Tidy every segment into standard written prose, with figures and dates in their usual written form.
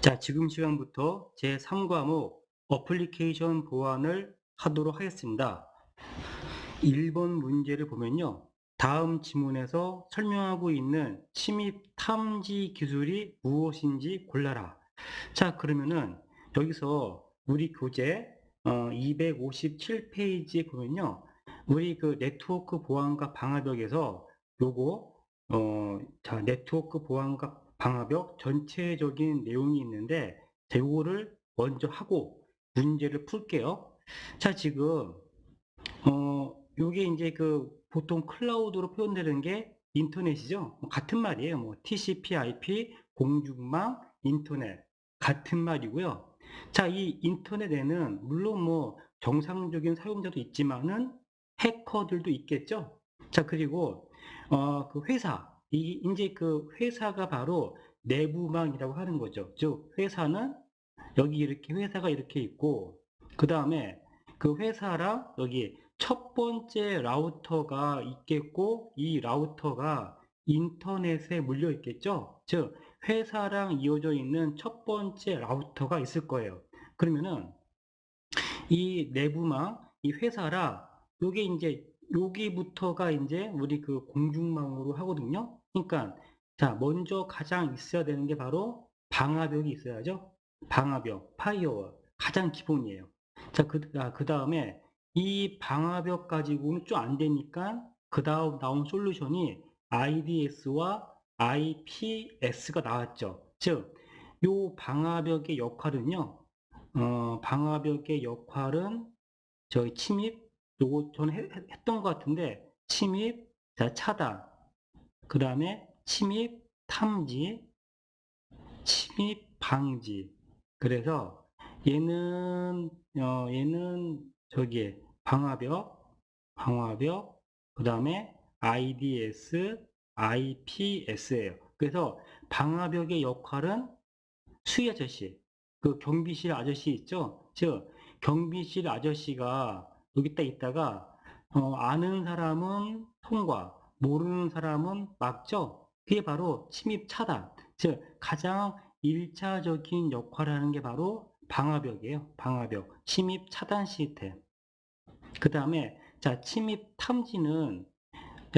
자, 지금 시간부터 제3과목 어플리케이션 보안을 하도록 하겠습니다. 1번 문제를 보면요. 다음 지문에서 설명하고 있는 침입 탐지 기술이 무엇인지 골라라. 자, 그러면은 여기서 우리 교재 257페이지에 보면요. 우리 그 네트워크 보안과 방화벽에서 요거 자, 네트워크 보안과 방화벽 전체적인 내용이 있는데 자, 요거를 먼저 하고 문제를 풀게요. 자, 지금 요게 이제 그 보통 클라우드로 표현되는 게 인터넷이죠. 같은 말이에요. 뭐 TCP/IP, 공중망, 인터넷 같은 말이고요. 자, 이 인터넷에는 물론 뭐 정상적인 사용자도 있지만은 해커들도 있겠죠. 자, 그리고 그 회사, 이 이제 그 회사가 바로 내부망이라고 하는 거죠. 즉 회사는 여기 이렇게 회사가 이렇게 있고 그 다음에 그 회사랑 여기 첫 번째 라우터가 있겠고 이 라우터가 인터넷에 물려 있겠죠. 즉 회사랑 이어져 있는 첫 번째 라우터가 있을 거예요. 그러면은 이 내부망, 이 회사라 요게 이제 여기부터가 이제 우리 그 공중망으로 하거든요. 그러니까 자 먼저 가장 있어야 되는 게 바로 방화벽이 있어야죠. 방화벽, 파이어월 가장 기본이에요. 자, 그 다음에 이 방화벽 가지고는 좀 안 되니까 그 다음 나온 솔루션이 IDS와 IPS가 나왔죠. 즉, 요 방화벽의 역할은요. 방화벽의 역할은 저희 침입, 요거 저는 했던 것 같은데 침입, 자, 차단, 그 다음에 침입 탐지, 침입 방지. 그래서 얘는 저기 방화벽, 그 다음에 IDS, IPS예요. 그래서 방화벽의 역할은 수희 아저씨, 그 경비실 아저씨 있죠? 즉, 경비실 아저씨가 여기 딱 있다가, 아는 사람은 통과, 모르는 사람은 막죠? 그게 바로 침입 차단. 즉, 가장 일차적인 역할을 하는 게 바로 방화벽이에요. 방화벽. 침입 차단 시스템. 그 다음에, 자, 침입 탐지는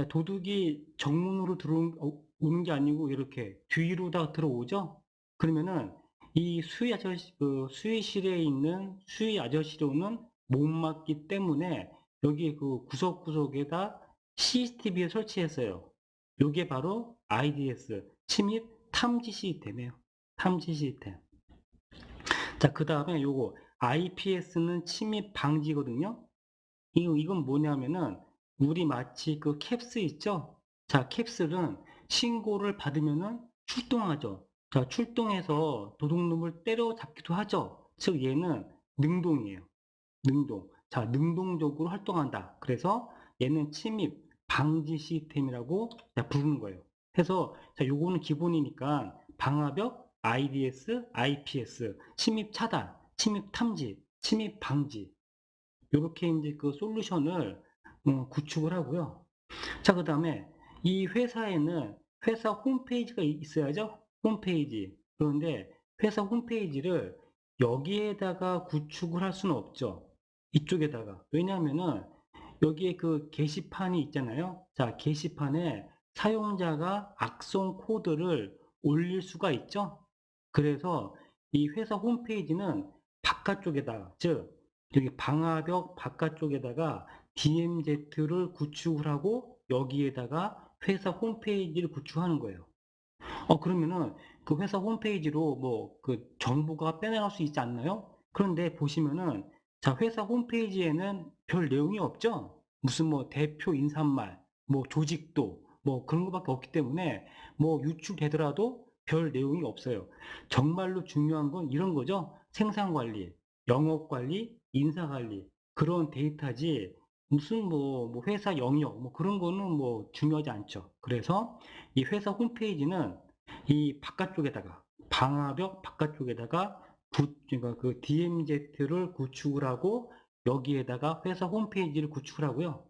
도둑이 정문으로 들어오는 게 아니고 이렇게 뒤로 다 들어오죠? 그러면은 이 수위 아저씨, 그 수위실에 있는 수위 아저씨로는 못 막기 때문에 여기 그 구석구석에다 CCTV를 설치했어요. 요게 바로 IDS, 침입 탐지 시스템이에요. 탐지 시스템. 자, 그 다음에 요거 IPS는 침입 방지거든요. 이건 뭐냐면은 우리 마치 그 캡스 있죠? 자, 캡슐은 신고를 받으면은 출동하죠. 자, 출동해서 도둑놈을 때려잡기도 하죠. 즉 얘는 능동이에요. 능동. 자, 능동적으로 활동한다. 그래서 얘는 침입 방지 시스템이라고 부르는 거예요. 그래서 자, 요거는 기본이니까 방화벽, IDS, IPS, 침입 차단, 침입 탐지, 침입 방지. 요렇게 이제 그 솔루션을 구축을 하고요. 자, 그 다음에 이 회사에는 회사 홈페이지가 있어야죠. 홈페이지. 그런데 회사 홈페이지를 여기에다가 구축을 할 수는 없죠. 이쪽에다가. 왜냐하면은 여기에 그 게시판이 있잖아요. 자, 게시판에 사용자가 악성 코드를 올릴 수가 있죠. 그래서 이 회사 홈페이지는 바깥쪽에다가, 즉, 여기 방화벽 바깥쪽에다가 DMZ를 구축을 하고 여기에다가 회사 홈페이지를 구축하는 거예요. 그러면은 그 회사 홈페이지로 뭐 그 정보가 빼내갈 수 있지 않나요? 그런데 보시면은 자, 회사 홈페이지에는 별 내용이 없죠? 무슨 뭐 대표 인사말, 뭐 조직도, 뭐 그런 거밖에 없기 때문에 뭐 유출되더라도 별 내용이 없어요. 정말로 중요한 건 이런 거죠. 생산 관리, 영업 관리, 인사 관리, 그런 데이터지 무슨 뭐 회사 영역, 뭐 그런 거는 뭐 중요하지 않죠. 그래서 이 회사 홈페이지는 이 바깥쪽에다가 방화벽 바깥쪽에다가 그러니까 그 DMZ를 구축을 하고 여기에다가 회사 홈페이지를 구축을 하고요.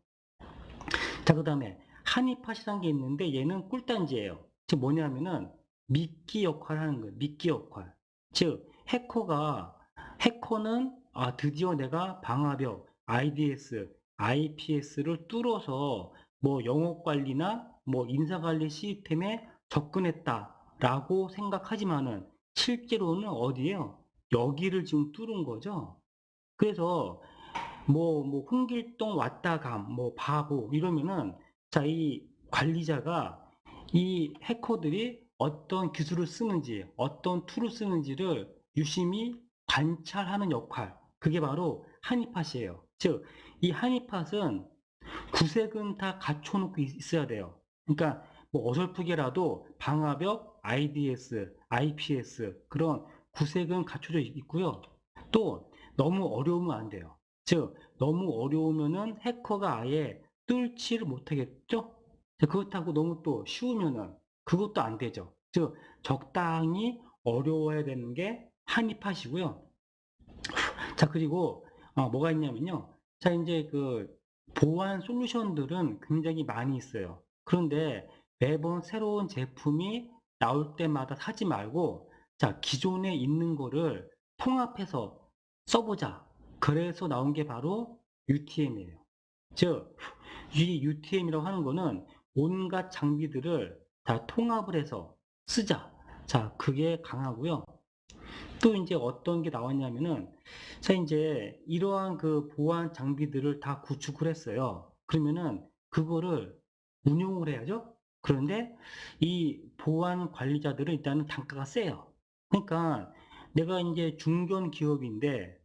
자, 그 다음에 한입팟이라는 게 있는데 얘는 꿀단지예요. 즉 뭐냐면은 미끼 역할을 하는 거예요. 미끼 역할. 즉, 해커는 드디어 내가 방화벽, IDS, IPS를 뚫어서 뭐 영업 관리나 뭐 인사 관리 시스템에 접근했다라고 생각하지만은 실제로는 어디에요? 여기를 지금 뚫은 거죠. 그래서 뭐 홍길동 왔다 감, 뭐 바보 이러면은 자, 이 관리자가 이 해커들이 어떤 기술을 쓰는지, 어떤 툴을 쓰는지를 유심히 관찰하는 역할, 그게 바로 한이팟이에요. 즉, 이 한이팟은 구색은 다 갖춰놓고 있어야 돼요. 그러니까 뭐 어설프게라도 방화벽, IDS, IPS 그런 구색은 갖춰져 있고요. 또 너무 어려우면 안 돼요. 즉, 너무 어려우면은 해커가 아예 뚫지를 못하겠죠? 그렇다고 너무 또 쉬우면은 그것도 안 되죠. 즉, 적당히 어려워야 되는 게 한입하시고요. 자, 그리고 뭐가 있냐면요. 자, 이제 그 보안 솔루션들은 굉장히 많이 있어요. 그런데 매번 새로운 제품이 나올 때마다 사지 말고, 자, 기존에 있는 거를 통합해서 써보자. 그래서 나온 게 바로 UTM이에요. 즉, 이 UTM이라고 하는 거는 온갖 장비들을 다 통합을 해서 쓰자. 자, 그게 강하고요. 또 이제 어떤 게 나왔냐면은, 자, 이제 이러한 그 보안 장비들을 다 구축을 했어요. 그러면은 그거를 운용을 해야죠. 그런데 이 보안 관리자들은 일단은 단가가 세요. 그러니까 내가 이제 중견 기업인데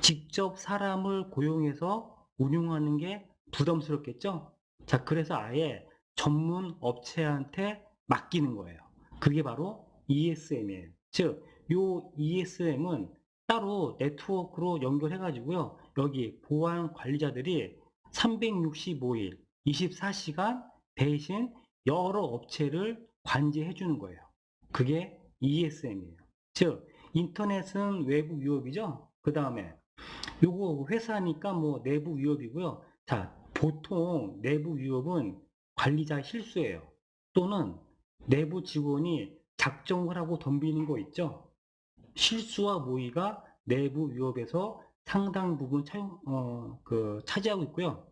직접 사람을 고용해서 운용하는 게 부담스럽겠죠? 자, 그래서 아예 전문 업체한테 맡기는 거예요. 그게 바로 ESM이에요. 즉, 요 ESM은 따로 네트워크로 연결해 가지고요. 여기 보안 관리자들이 365일, 24시간 대신 여러 업체를 관제해 주는 거예요. 그게 ESM이에요. 즉, 인터넷은 외부 위협이죠. 그 다음에 요거 회사니까 뭐 내부 위협이고요. 자, 보통 내부 위협은 관리자 실수예요. 또는 내부 직원이 작정을 하고 덤비는 거 있죠. 실수와 모의가 내부 위협에서 상당 부분 차지하고 있고요.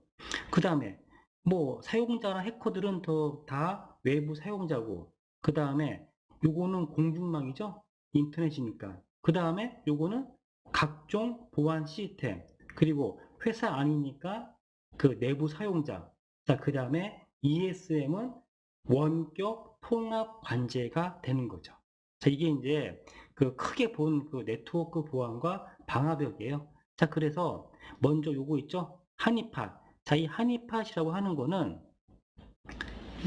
그 다음에 뭐 사용자나 해커들은 다 외부 사용자고, 그 다음에 요거는 공중망이죠. 인터넷이니까. 그 다음에 요거는 각종 보안 시스템, 그리고 회사 아니니까 그 내부 사용자. 자, 그 다음에 ESM은 원격 통합 관제가 되는 거죠. 자, 이게 이제 그 크게 본 그 네트워크 보안과 방화벽이에요. 자, 그래서 먼저 요거 있죠? 한이팟. 자, 이 한이팟이라고 하는 거는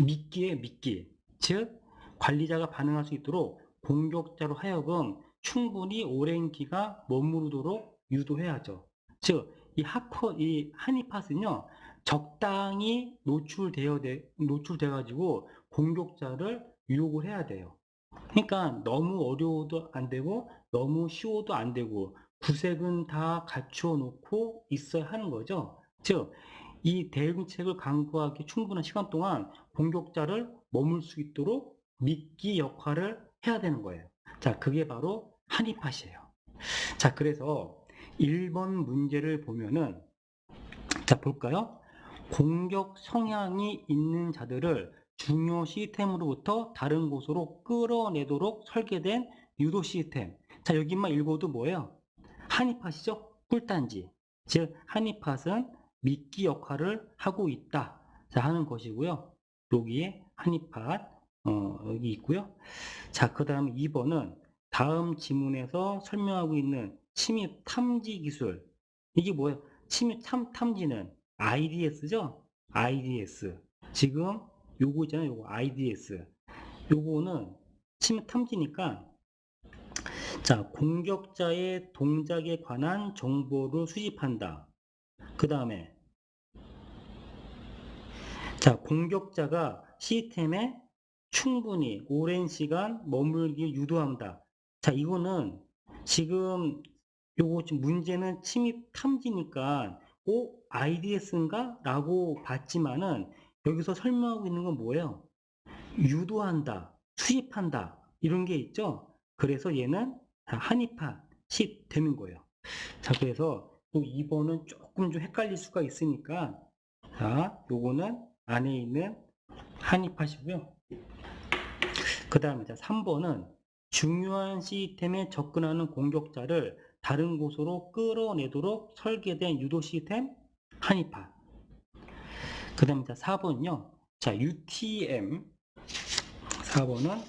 미끼에 미끼. 즉, 관리자가 반응할 수 있도록 공격자로 하여금 충분히 오랜 기가 머무르도록 유도해야죠. 즉, 이 한이팟은요, 적당히 노출돼 가지고 공격자를 유혹을 해야 돼요. 그러니까 너무 어려워도 안 되고 너무 쉬워도 안 되고 구색은 다 갖추어 놓고 있어야 하는 거죠. 즉, 이 대응책을 강구하기 충분한 시간 동안 공격자를 머물 수 있도록 미끼 역할을 해야 되는 거예요. 자, 그게 바로 한입팟이에요. 자, 그래서 1번 문제를 보면은, 자, 볼까요? 공격 성향이 있는 자들을 중요 시스템으로부터 다른 곳으로 끌어내도록 설계된 유도 시스템. 자, 여기만 읽어도 뭐예요? 한이팟이죠? 꿀단지. 즉, 한이팟은 미끼 역할을 하고 있다. 자, 하는 것이고요. 여기에 한이팟, 여기 있고요. 자, 그 다음 2번은 다음 지문에서 설명하고 있는 침입 탐지 기술. 이게 뭐예요? 침입 탐지는 IDS죠? IDS. 지금 요거 있잖아요. 요거 IDS. 요거는 침입 탐지니까, 자, 공격자의 동작에 관한 정보를 수집한다. 그 다음에, 자, 공격자가 시스템에 충분히 오랜 시간 머물기 유도한다. 자, 이거는 지금 요거 지금 문제는 침입 탐지니까 IDS인가? 라고 봤지만은 여기서 설명하고 있는 건 뭐예요? 유도한다, 수집한다 이런 게 있죠. 그래서 얘는 한의팟이 되는 거예요. 자, 그래서 또 2번은 조금 좀 헷갈릴 수가 있으니까, 자, 요거는 안에 있는 한의팟이고요. 그 다음에 3번은 중요한 시스템에 접근하는 공격자를 다른 곳으로 끌어내도록 설계된 유도 시스템 한의팟. 그 다음에 4번은요. 자, UTM. 4번은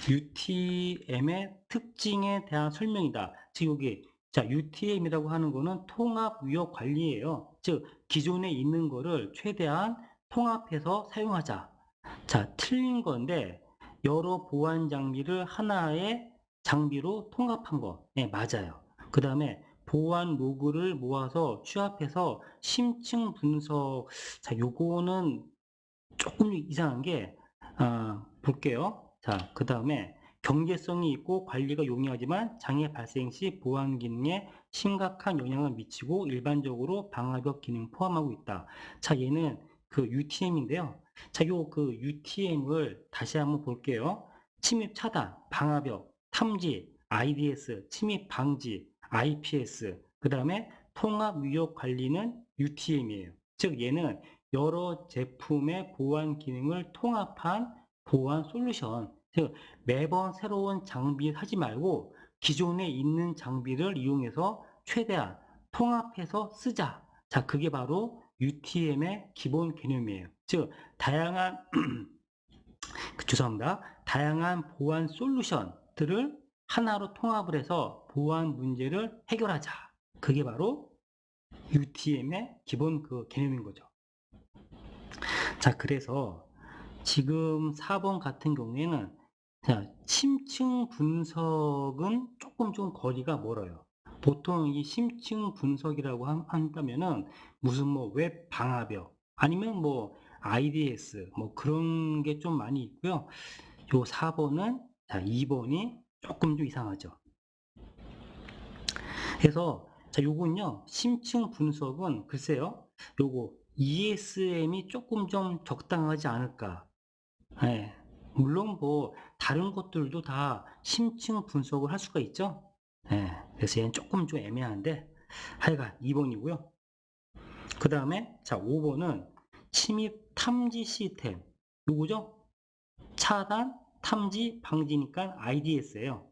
UTM의 특징에 대한 설명이다. 즉 여기 자, UTM이라고 하는 거는 통합 위협 관리예요. 즉 기존에 있는 거를 최대한 통합해서 사용하자. 자, 틀린 건데 여러 보안 장비를 하나의 장비로 통합한 거. 네, 맞아요. 그 다음에 보안 로그를 모아서 취합해서 심층 분석. 자, 요거는 조금 이상한 게, 볼게요. 자, 그 다음에 경제성이 있고 관리가 용이하지만 장애 발생 시 보안 기능에 심각한 영향을 미치고 일반적으로 방화벽 기능 포함하고 있다. 자, 얘는 그 UTM인데요. 자, 요 그 UTM을 다시 한번 볼게요. 침입 차단, 방화벽, 탐지, IDS, 침입 방지, IPS, 그 다음에 통합 위협 관리는 UTM이에요. 즉, 얘는 여러 제품의 보안 기능을 통합한 보안 솔루션. 즉, 매번 새로운 장비 하지 말고 기존에 있는 장비를 이용해서 최대한 통합해서 쓰자. 자, 그게 바로 UTM의 기본 개념이에요. 즉, 다양한, 죄송합니다. 다양한 보안 솔루션들을 하나로 통합을 해서 보안 문제를 해결하자. 그게 바로 UTM의 기본 그 개념인 거죠. 자, 그래서 지금 4번 같은 경우에는 자, 심층 분석은 조금 좀 거리가 멀어요. 보통 이 심층 분석이라고 한다면은 무슨 뭐 웹 방화벽 아니면 뭐 IDS 뭐 그런 게 좀 많이 있고요. 요 4번은 자, 2번이 조금 좀 이상하죠. 그래서 자, 요건요. 심층 분석은 글쎄요. 요거 ESM이 조금 좀 적당하지 않을까. 예. 물론 뭐 다른 것들도 다 심층 분석을 할 수가 있죠. 예. 그래서 얘는 조금 좀 애매한데 하여간 2번이고요. 그 다음에 자 5번은 침입 탐지 시스템. 누구죠? 차단, 탐지, 방지니까 IDS예요.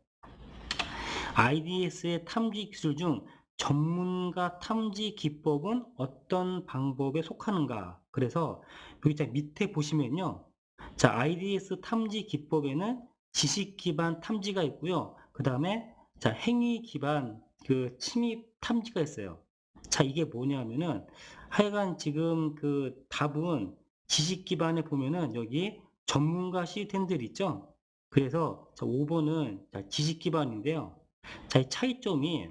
IDS의 탐지 기술 중 전문가 탐지 기법은 어떤 방법에 속하는가? 그래서 여기 밑에 보시면요. 자, IDS 탐지 기법에는 지식 기반 탐지가 있고요. 그 다음에 자, 행위 기반 그 침입 탐지가 있어요. 자, 이게 뭐냐면은 하여간 지금 그 답은 지식 기반에 보면은 여기 전문가 시스템들 있죠. 그래서 자, 5번은 자, 지식 기반인데요. 자, 이 차이점이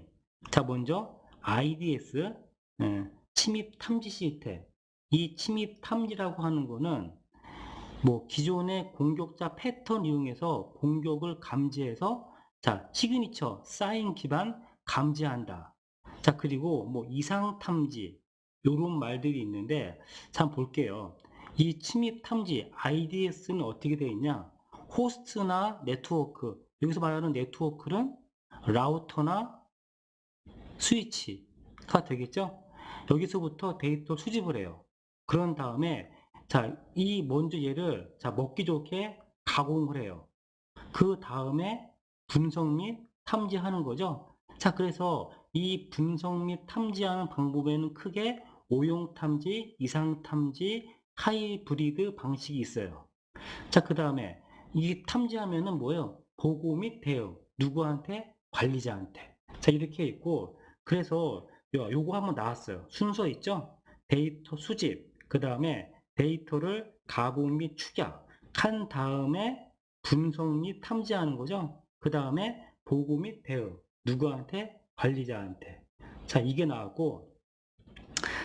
자, 먼저 IDS 침입 탐지 시스템. 이 침입 탐지라고 하는 거는 뭐 기존의 공격자 패턴 이용해서 공격을 감지해서 자, 시그니처 사인 기반 감지한다. 자, 그리고 뭐 이상 탐지 요런 말들이 있는데 자, 한번 볼게요. 이 침입 탐지 IDS는 어떻게 되어 있냐? 호스트나 네트워크. 여기서 말하는 네트워크는 라우터나 스위치가 되겠죠? 여기서부터 데이터 수집을 해요. 그런 다음에 자, 이 먼저 얘를 자, 먹기 좋게 가공을 해요. 그 다음에 분석 및 탐지하는 거죠. 자, 그래서 이 분석 및 탐지하는 방법에는 크게 오용 탐지, 이상 탐지, 하이브리드 방식이 있어요. 자, 그 다음에 이 탐지하면은 뭐예요? 보고 및 대응. 누구한테? 관리자한테. 자, 이렇게 있고, 그래서 요거 한번 나왔어요. 순서 있죠? 데이터 수집, 그 다음에 데이터를 가공 및 축약, 한 다음에 분석 및 탐지하는 거죠. 그 다음에 보고 및 대응. 누구한테? 관리자한테. 자, 이게 나왔고,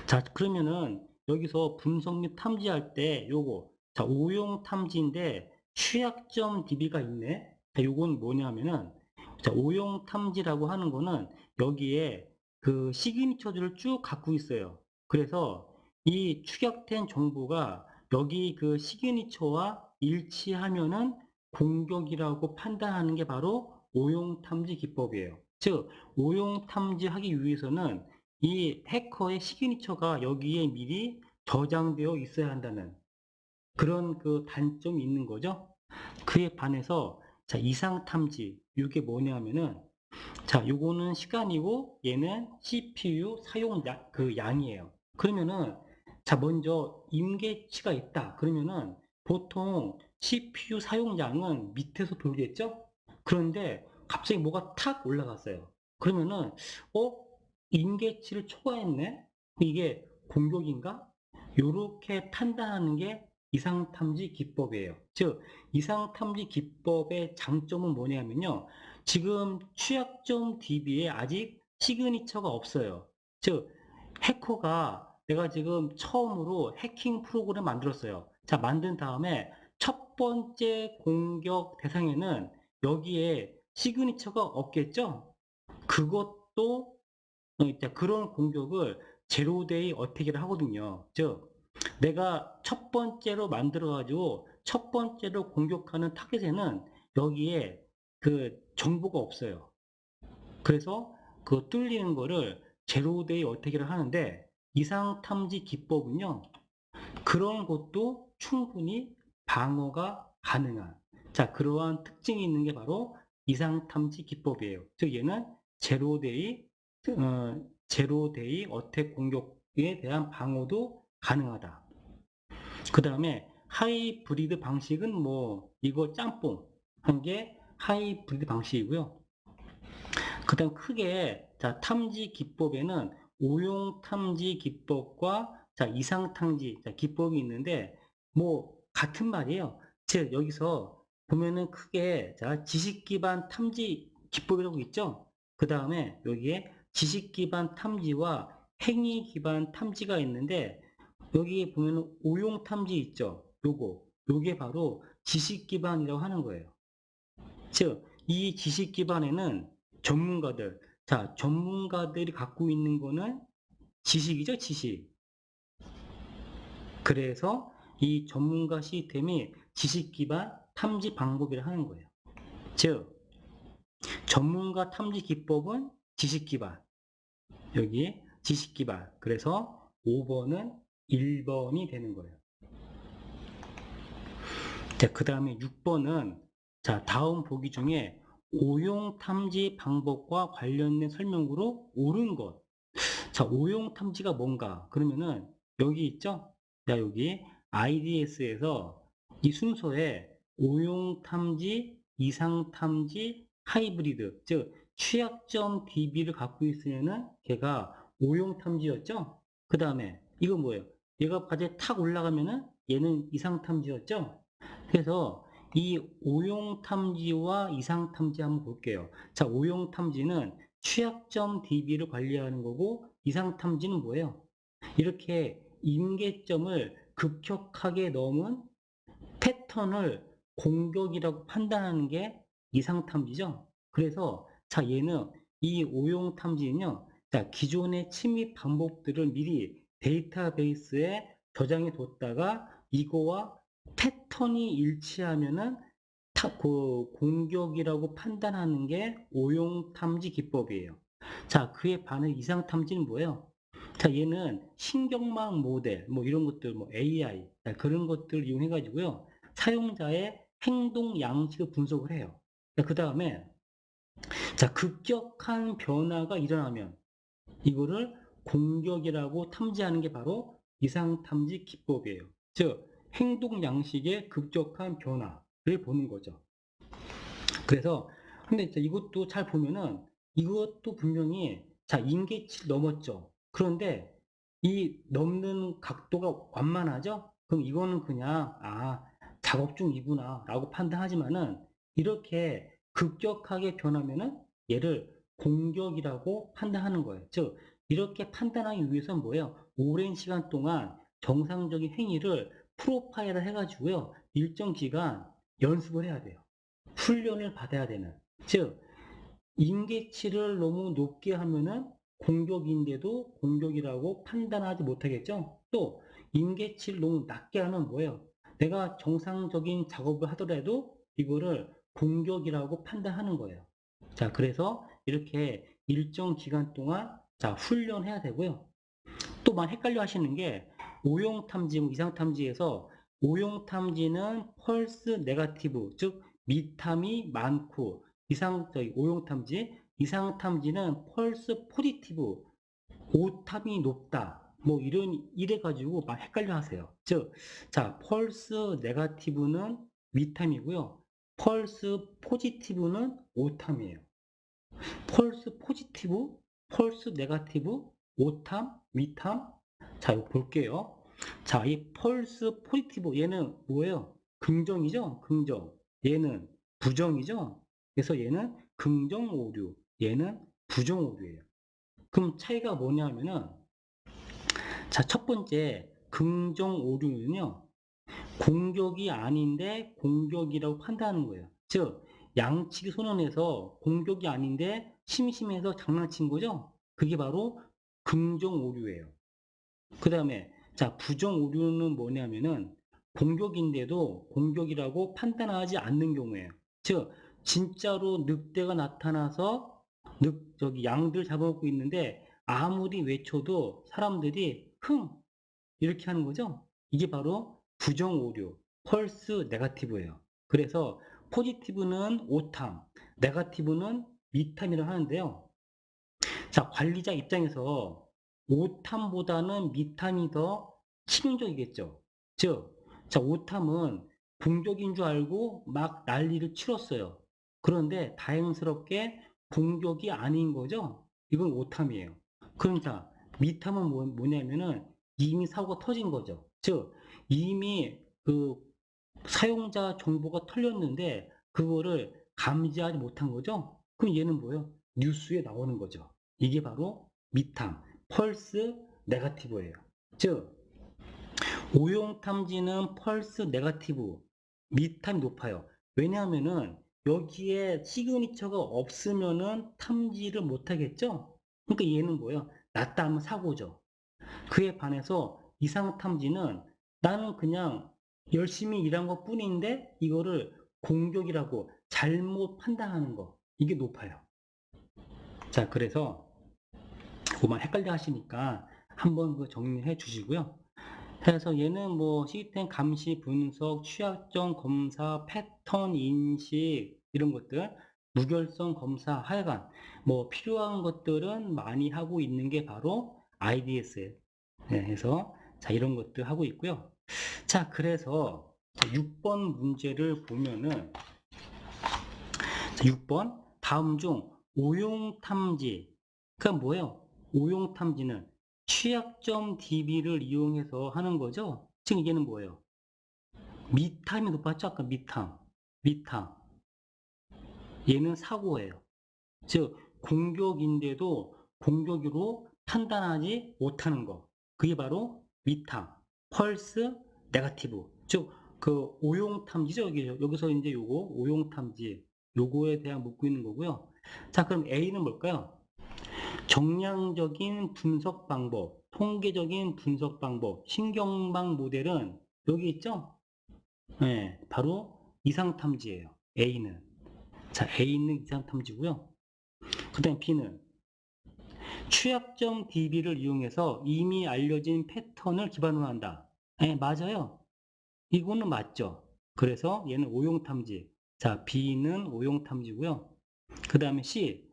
자, 그러면은 여기서 분석 및 탐지할 때 요거 자, 오용 탐지인데 취약점 DB가 있네. 자, 요건 뭐냐면은 자, 오용 탐지라고 하는 거는 여기에 그 시그니처들을 쭉 갖고 있어요. 그래서 이 축약된 정보가 여기 그 시그니처와 일치하면은 공격이라고 판단하는 게 바로 오용탐지 기법이에요. 즉, 오용탐지하기 위해서는 이 해커의 시그니처가 여기에 미리 저장되어 있어야 한다는 그런 그 단점이 있는 거죠. 그에 반해서 자, 이상탐지 이게 뭐냐면은 자, 요거는 시간이고 얘는 CPU 사용 그 양이에요. 그러면은 자, 먼저 임계치가 있다. 그러면은 보통 CPU 사용량은 밑에서 돌겠죠? 그런데 갑자기 뭐가 탁 올라갔어요. 그러면은 임계치를 초과했네? 이게 공격인가? 요렇게 판단하는 게 이상탐지 기법이에요. 즉, 이상탐지 기법의 장점은 뭐냐면요. 지금 취약점 DB에 아직 시그니처가 없어요. 즉, 해커가 내가 지금 처음으로 해킹 프로그램 만들었어요. 자, 만든 다음에 첫 번째 공격 대상에는 여기에 시그니처가 없겠죠? 그것도 그런 공격을 제로데이 어택이라 하거든요. 즉, 내가 첫 번째로 만들어가지고 첫 번째로 공격하는 타겟에는 여기에 그 정보가 없어요. 그래서 그 뚫리는 거를 제로데이 어택이라 하는데 이상 탐지 기법은요. 그런 것도 충분히 방어가 가능한 자 그러한 특징이 있는 게 바로 이상 탐지 기법이에요. 즉 얘는 제로데이 제로데이 어택 공격에 대한 방어도 가능하다. 그 다음에 하이브리드 방식은 뭐 이거 짬뽕 한 게 하이브리드 방식이고요. 그 다음 크게 자 탐지 기법에는 오용 탐지 기법과 자 이상 탐지 기법이 있는데 뭐 같은 말이에요. 즉 여기서 보면은 크게 자 지식 기반 탐지 기법이라고 있죠. 그 다음에 여기에 지식 기반 탐지와 행위 기반 탐지가 있는데 여기 보면은 오용 탐지 있죠. 요게 바로 지식 기반이라고 하는 거예요. 즉, 이 지식 기반에는 전문가들, 자, 전문가들이 갖고 있는 거는 지식이죠, 지식. 그래서 이 전문가 시스템이 지식 기반 탐지 방법이라 하는 거예요. 즉, 전문가 탐지 기법은 지식 기반. 여기 지식 기반. 그래서 5번은 1번이 되는 거예요. 자, 그 다음에 6번은 자, 다음 보기 중에 오용 탐지 방법과 관련된 설명으로 옳은 것. 자, 오용 탐지가 뭔가? 그러면은 여기 있죠? 자, 여기 IDS에서 이 순서에 오용 탐지, 이상 탐지, 하이브리드, 즉 취약점 DB를 갖고 있으면은 걔가 오용 탐지였죠? 그 다음에 이건 뭐예요? 얘가 과제 탁 올라가면은 얘는 이상 탐지였죠? 그래서 이 오용 탐지와 이상 탐지 한번 볼게요. 자, 오용 탐지는 취약점 DB를 관리하는 거고 이상 탐지는 뭐예요? 이렇게 임계점을 급격하게 넘은 패턴을 공격이라고 판단하는 게 이상 탐지죠. 그래서 자 얘는 이 오용 탐지는요. 자 기존의 침입 방법들을 미리 데이터베이스에 저장해 뒀다가 이거와 패턴이 일치하면은 그 공격이라고 판단하는 게 오용 탐지 기법이에요. 자, 그에 반해 이상 탐지는 뭐예요? 자, 얘는 신경망 모델, 뭐 이런 것들, 뭐 AI, 그런 것들을 이용해 가지고요. 사용자의 행동 양식을 분석을 해요. 그 다음에 자, 급격한 변화가 일어나면 이거를 공격이라고 탐지하는 게 바로 이상 탐지 기법이에요. 즉, 행동 양식의 급격한 변화를 보는 거죠. 그래서 근데 이것도 잘 보면은 이것도 분명히 자 임계치를 넘었죠. 그런데 이 넘는 각도가 완만하죠. 그럼 이거는 그냥 작업 중이구나 라고 판단하지만은 이렇게 급격하게 변하면은 얘를 공격이라고 판단하는 거예요. 즉 이렇게 판단하기 위해서는 뭐예요? 오랜 시간 동안 정상적인 행위를 프로파일을 해가지고요 일정 기간 연습을 해야 돼요. 훈련을 받아야 되는. 즉, 임계치를 너무 높게 하면은 공격인데도 공격이라고 판단하지 못하겠죠? 또, 임계치를 너무 낮게 하면 뭐예요? 내가 정상적인 작업을 하더라도 이거를 공격이라고 판단하는 거예요. 자, 그래서 이렇게 일정 기간 동안 자, 훈련해야 되고요. 또 많이 헷갈려 하시는 게 오용 탐지, 이상 탐지에서 오용 탐지는 펄스 네거티브, 즉 미탐이 많고 오용 탐지, 이상 탐지는 펄스 포지티브, 오탐이 높다. 뭐 이래 가지고 막 헷갈려 하세요. 즉, 자, 펄스 네거티브는 미탐이고요. 펄스 포지티브는 오탐이에요. 펄스 포지티브, 펄스 네거티브, 오탐, 미탐. 자, 이거 볼게요. 자, 이 펄스 포지티브 얘는 뭐예요? 긍정이죠? 긍정. 얘는 부정이죠? 그래서 얘는 긍정 오류, 얘는 부정 오류예요. 그럼 차이가 뭐냐면은 자, 첫 번째 긍정 오류는요. 공격이 아닌데 공격이라고 판단하는 거예요. 즉, 양치기 소년에서 공격이 아닌데 심심해서 장난친 거죠? 그게 바로 긍정 오류예요. 그 다음에, 자, 부정 오류는 뭐냐면은 공격인데도 공격이라고 판단하지 않는 경우예요. 즉, 진짜로 늑대가 나타나서 양들 잡아먹고 있는데 아무리 외쳐도 사람들이 흥! 이렇게 하는 거죠. 이게 바로 부정 오류, 펄스 네거티브예요. 그래서 포지티브는 오탐, 네거티브는 미탐이라고 하는데요. 자, 관리자 입장에서 오탐보다는 미탐이 더 치명적이겠죠. 즉, 자, 오탐은 공격인 줄 알고 막 난리를 치렀어요. 그런데 다행스럽게 공격이 아닌 거죠. 이건 오탐이에요. 그러니까 미탐은 뭐냐면은 이미 사고가 터진 거죠. 즉, 이미 그 사용자 정보가 털렸는데 그거를 감지하지 못한 거죠. 그럼 얘는 뭐예요? 뉴스에 나오는 거죠. 이게 바로 미탐, 펄스 네거티브예요. 즉, 오용 탐지는 펄스 네거티브, 미탐이 높아요. 왜냐하면은 여기에 시그니처가 없으면은 탐지를 못 하겠죠? 그러니까 얘는 뭐예요? 낮다 하면 사고죠. 그에 반해서 이상 탐지는 나는 그냥 열심히 일한 것 뿐인데 이거를 공격이라고 잘못 판단하는 거. 이게 높아요. 자, 그래서 그만 헷갈려 하시니까 한번 그 정리해 주시고요. 그래서 얘는 뭐 시스템 감시 분석, 취약점 검사, 패턴 인식 이런 것들, 무결성 검사, 하여간 뭐 필요한 것들은 많이 하고 있는 게 바로 IDS예요. 네, 해서 자 이런 것들 하고 있고요. 자, 그래서 6번 문제를 보면은 6번 다음 중 오용 탐지 그러니까 뭐예요? 오용 탐지는 취약점 DB를 이용해서 하는 거죠. 지금 얘는 뭐예요? 미탐이 높았죠? 아까 미탐 얘는 사고예요. 즉 공격인데도 공격으로 판단하지 못하는 거 그게 바로 미탐 펄스 네거티브 즉 그 오용 탐지죠. 여기서 이제 요거 오용 탐지 요거에 대한 묻고 있는 거고요. 자, 그럼 A는 뭘까요? 정량적인 분석 방법, 통계적인 분석 방법, 신경망 모델은 여기 있죠? 네, 바로 이상 탐지예요. A는. 자, A는 이상 탐지고요. 그 다음에 B는 취약점 DB를 이용해서 이미 알려진 패턴을 기반으로 한다. 네, 맞아요. 이거는 맞죠. 그래서 얘는 오용 탐지. 자, B는 오용 탐지고요. 그 다음에 C,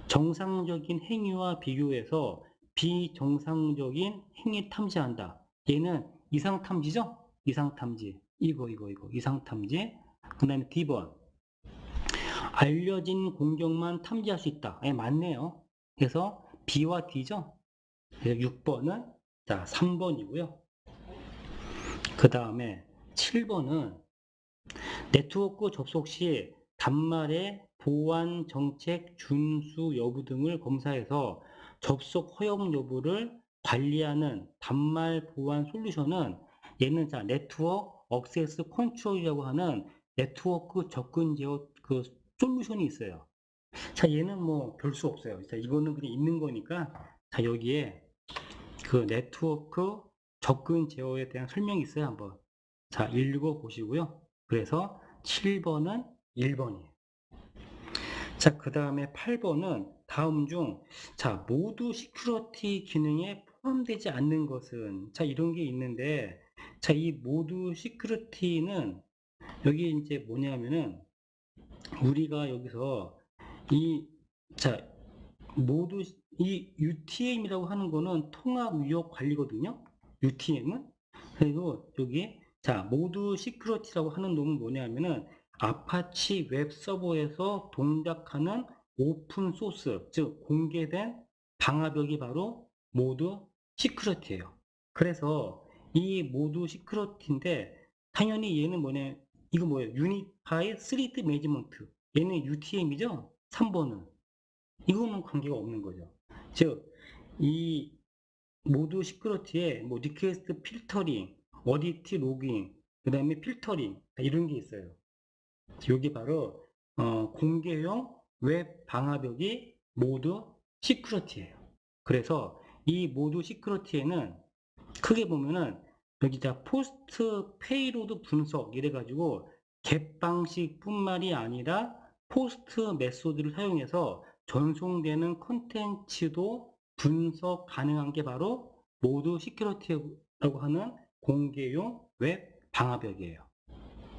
정상적인 행위와 비교해서 비정상적인 행위 탐지한다. 얘는 이상 탐지죠? 이상 탐지. 이거. 이상 탐지. 그 다음에 D번. 알려진 공격만 탐지할 수 있다. 예, 맞네요. 그래서 B와 D죠? 그래서 6번은 자, 3번이고요. 그 다음에 7번은 네트워크 접속 시 단말의 보안 정책 준수 여부 등을 검사해서 접속 허용 여부를 관리하는 단말 보안 솔루션은 얘는 자 네트워크 억세스 컨트롤이라고 하는 네트워크 접근 제어 그 솔루션이 있어요. 자, 얘는 뭐 별 수 없어요. 자, 이거는 그냥 있는 거니까 자, 여기에 그 네트워크 접근 제어에 대한 설명이 있어요. 한번 자 읽어 보시고요. 그래서 7번은 1번이에요. 자, 그 다음에 8번은 다음 중, 자, 모두 시큐리티 기능에 포함되지 않는 것은, 자, 이런 게 있는데, 자, 이 모두 시큐리티는 여기 이제 뭐냐면은, 우리가 여기서 이, 자, 모두, 이 UTM이라고 하는 거는 통합무역관리거든요. UTM은. 그리고 여기, 자, 모두 시큐리티라고 하는 놈은 뭐냐면은, 아파치 웹 서버에서 동작하는 오픈 소스, 즉 공개된 방화벽이 바로 모두 시큐리티예요. 그래서 이 모두 시큐리티인데 당연히 얘는 뭐냐, 이거 뭐예요? 유니파이 스리트 매니지먼트. 얘는 UTM이죠? 3번은. 이거는 관계가 없는 거죠. 즉, 이 모두 시큐리티에 뭐 리퀘스트 필터링, 어디티 로깅, 그 다음에 필터링 이런 게 있어요. 여기 바로 공개용 웹 방화벽이 모두 시큐리티예요. 그래서 이 모두 시큐리티에는 크게 보면은 여기 자 포스트 페이로드 분석 이래가지고 겟 방식뿐만이 아니라 포스트 메소드를 사용해서 전송되는 컨텐츠도 분석 가능한 게 바로 모두 시큐리티라고 하는 공개용 웹 방화벽이에요.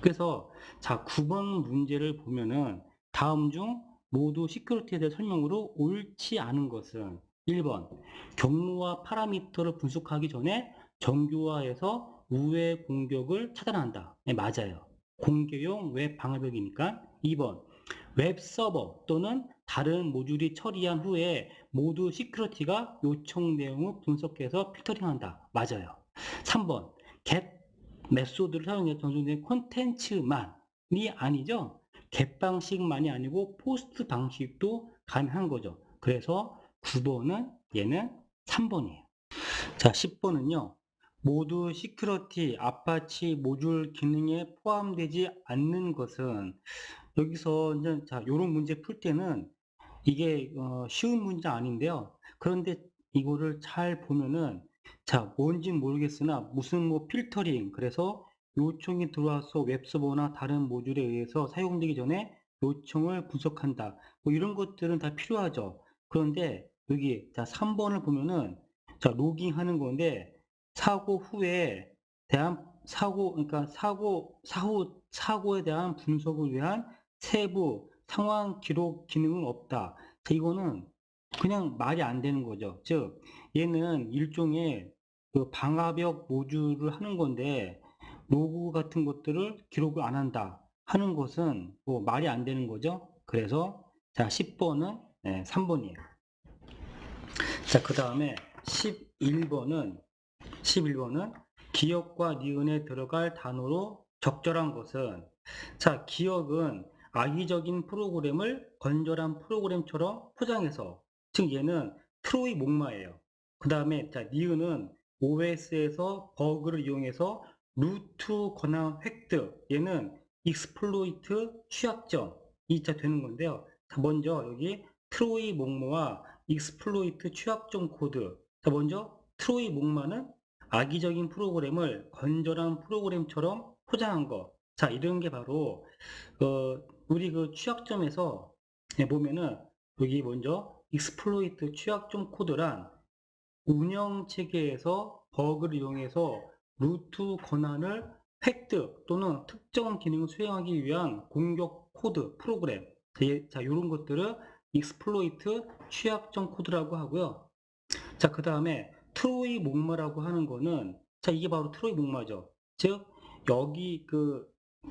그래서 자 9번 문제를 보면은 다음 중 모두 시큐리티에 대해 설명으로 옳지 않은 것은 1번 경로와 파라미터를 분석하기 전에 정교화해서 우회 공격을 차단한다. 네, 맞아요. 공개용 웹 방어벽이니까. 2번 웹 서버 또는 다른 모듈이 처리한 후에 모두 시큐리티가 요청 내용을 분석해서 필터링한다. 맞아요. 3번 get 메소드를 사용해서 전송된 콘텐츠만이 아니죠. get 방식만이 아니고 포스트 방식도 가능한 거죠. 그래서 9번은 얘는 3번이에요. 자, 10번은요. 모두 시큐리티 아파치 모듈 기능에 포함되지 않는 것은 여기서 이제 자, 요런 문제 풀 때는 이게 쉬운 문제 아닌데요. 그런데 이거를 잘 보면은 자, 뭔진 모르겠으나 무슨 뭐 필터링 그래서 요청이 들어와서 웹서버나 다른 모듈에 의해서 사용되기 전에 요청을 분석한다. 뭐 이런 것들은 다 필요하죠. 그런데 여기 자, 3번을 보면은 자, 로깅하는 건데 사고 후에 대한 사고 그러니까 사고에 대한 분석을 위한 세부 상황 기록 기능은 없다. 이거는 그냥 말이 안 되는 거죠. 즉, 얘는 일종의 그 방화벽 모듈을 하는 건데, 로그 같은 것들을 기록을 안 한다. 하는 것은 뭐 말이 안 되는 거죠. 그래서, 자, 10번은 3번이에요. 자, 그 다음에 11번은 기억과 니은에 들어갈 단어로 적절한 것은 자, 기억은 악의적인 프로그램을 건전한 프로그램처럼 포장해서 즉 얘는 트로이 목마예요. 그 다음에 자, 니은은 OS에서 버그를 이용해서 루트 권한 획득 얘는 익스플로이트 취약점 이자 되는 건데요. 자, 먼저 여기 트로이 목마와 익스플로이트 취약점 코드 자, 먼저 트로이 목마는 악의적인 프로그램을 건전한 프로그램처럼 포장한 거. 자, 이런 게 바로, 우리 그 취약점에서 보면은 여기 먼저 exploit 취약점 코드란 운영 체계에서 버그를 이용해서 루트 권한을 획득 또는 특정 기능을 수행하기 위한 공격 코드 프로그램. 자, 이런 것들을 exploit 취약점 코드라고 하고요. 자, 그 다음에 트로이 목마라고 하는 거는 자, 이게 바로 트로이 목마죠. 즉, 여기 그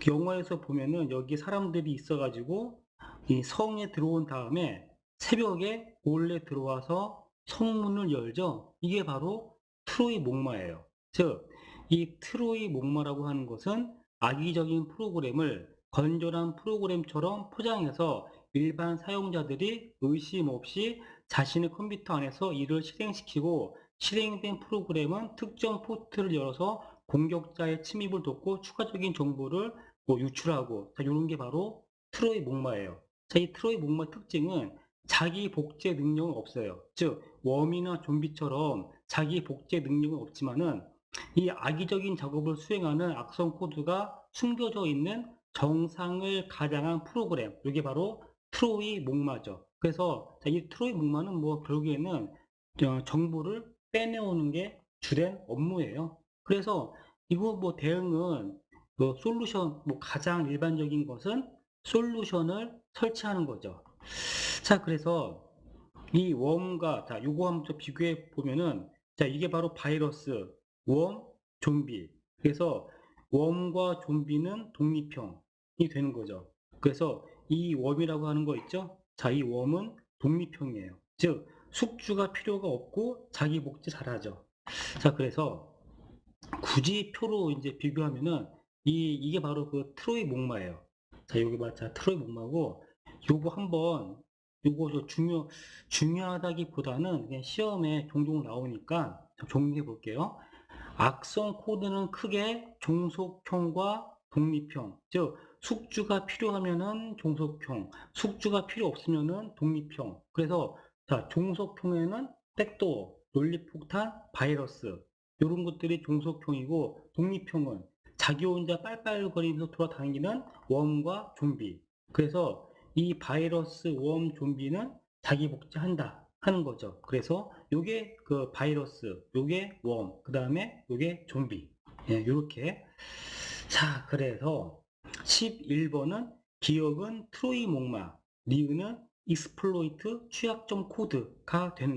영화에서 보면은 여기 사람들이 있어가지고 이 성에 들어온 다음에 새벽에 몰래 들어와서 성문을 열죠. 이게 바로 트로이 목마예요. 즉, 이 트로이 목마라고 하는 것은 악의적인 프로그램을 건전한 프로그램처럼 포장해서 일반 사용자들이 의심 없이 자신의 컴퓨터 안에서 이를 실행시키고 실행된 프로그램은 특정 포트를 열어서 공격자의 침입을 돕고 추가적인 정보를 뭐 유출하고 자, 이런 게 바로 트로이 목마예요. 자, 이 트로이 목마 특징은 자기 복제 능력은 없어요. 즉 웜이나 좀비처럼 자기 복제 능력은 없지만은 이 악의적인 작업을 수행하는 악성 코드가 숨겨져 있는 정상을 가장한 프로그램, 이게 바로 트로이 목마죠. 그래서 이 트로이 목마는 뭐 결국에는 정보를 빼내오는 게 주된 업무예요. 그래서 이거 뭐 대응은 뭐 솔루션, 뭐 가장 일반적인 것은 솔루션을 설치하는 거죠. 자, 그래서 이 웜과, 자, 요거 한번 좀 비교해 보면은, 자, 이게 바로 바이러스, 웜, 좀비. 그래서 웜과 좀비는 독립형이 되는 거죠. 그래서 이 웜이라고 하는 거 있죠? 자, 이 웜은 독립형이에요. 즉, 숙주가 필요가 없고 자기 복제 잘하죠. 자, 그래서 굳이 표로 이제 비교하면은 이게 바로 그 트로이 목마예요. 자, 여기 봐. 자, 트로이 목마고 요거 한번 요거 중요하다기보다는 그냥 시험에 종종 나오니까 좀 정리해 볼게요. 악성 코드는 크게 종속형과 독립형, 즉 숙주가 필요하면은 종속형, 숙주가 필요 없으면은 독립형. 그래서 자, 종속형에는 백도어, 논리폭탄, 바이러스 이런 것들이 종속형이고, 독립형은 자기 혼자 빨빨거리면서 돌아다니는 웜과 좀비. 그래서 이 바이러스, 웜, 좀비는 자기 복제한다 하는 거죠. 그래서 요게 그 바이러스, 요게 웜, 그 다음에 요게 좀비. 예, 요렇게. 자, 그래서 11번은 기억은 트로이 목마, 리은은 익스플로이트 취약점 코드가 되는 거예요.